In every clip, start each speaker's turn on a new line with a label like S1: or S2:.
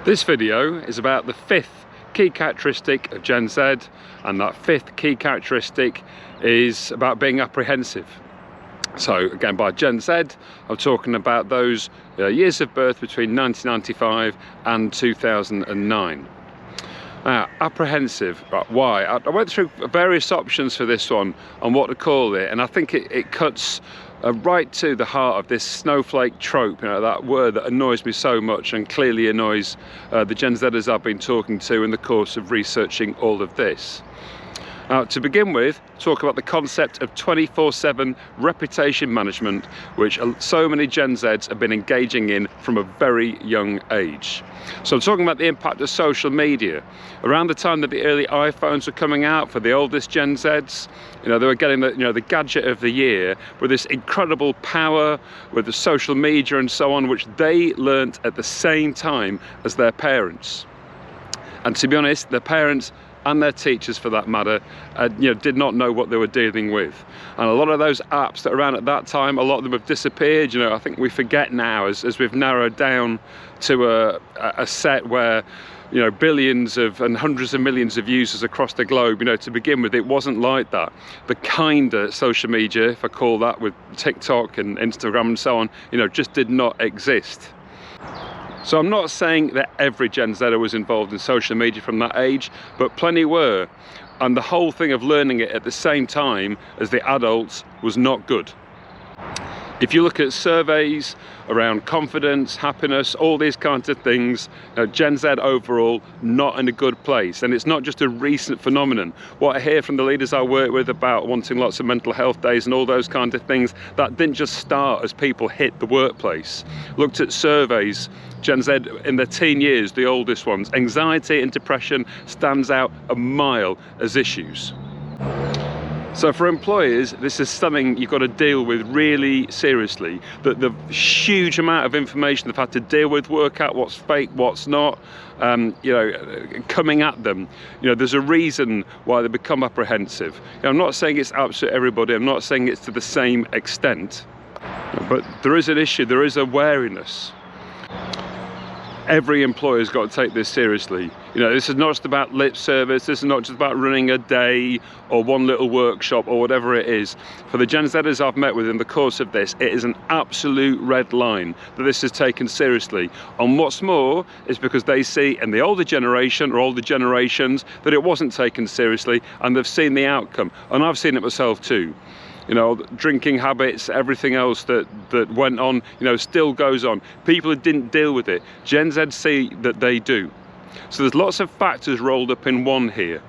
S1: This video is about the fifth key characteristic of Gen Z, and that fifth key characteristic is about being apprehensive. So again, by Gen Z, I'm talking about those years of birth between 1995 and 2009. Apprehensive, why? I went through various options for this one on what to call it, and I think it cuts right to the heart of this snowflake trope, that word that annoys me so much and clearly annoys the Gen Zers I've been talking to in the course of researching all of this. To begin with, talk about the concept of 24/7 reputation management, which so many Gen Zs have been engaging in from a very young age. So I'm talking about the impact of social media. Around the time that the early iPhones were coming out for the oldest Gen Zs, they were getting the gadget of the year with this incredible power with the social media and so on, which they learnt at the same time as their parents. And to be honest, their parents and their teachers, for that matter, did not know what they were dealing with. And a lot of those apps that were around at that time, a lot of them have disappeared. I think we forget now, as we've narrowed down to a set where billions and hundreds of millions of users across the globe. To begin with, it wasn't like that. The kind of social media, if I call that, with TikTok and Instagram and so on, just did not exist. So I'm not saying that every Gen Zer was involved in social media from that age, but plenty were. And the whole thing of learning it at the same time as the adults was not good. If you look at surveys around confidence, happiness, all these kinds of things, Gen Z overall not in a good place. And it's not just a recent phenomenon. What I hear from the leaders I work with about wanting lots of mental health days and all those kinds of things, that didn't just start as people hit the workplace. Looked at surveys, Gen Z in their teen years, the oldest ones, anxiety and depression stands out a mile as issues. So for employers, this is something you've got to deal with really seriously. The huge amount of information they've had to deal with, work out what's fake, what's not, coming at them. There's a reason why they become apprehensive. I'm not saying it's absolute everybody, I'm not saying it's to the same extent, but there is an issue, there is a wariness. Every employer's got to take this seriously. This is not just about lip service, this is not just about running a day or one little workshop or whatever it is. For the Gen Zers I've met with in the course of this, it is an absolute red line that this is taken seriously. And what's more is because they see in the older generation or older generations that it wasn't taken seriously, and they've seen the outcome. And I've seen it myself too. Drinking habits, everything else that went on, still goes on. People who didn't deal with it, Gen Z see that they do. So there's lots of factors rolled up in one here.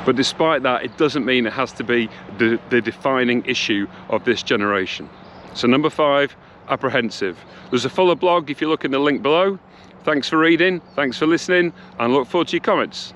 S1: But despite that, it doesn't mean it has to be the defining issue of this generation. So number 5, apprehensive. There's a fuller blog if you look in the link below. Thanks for reading, thanks for listening, and I look forward to your comments.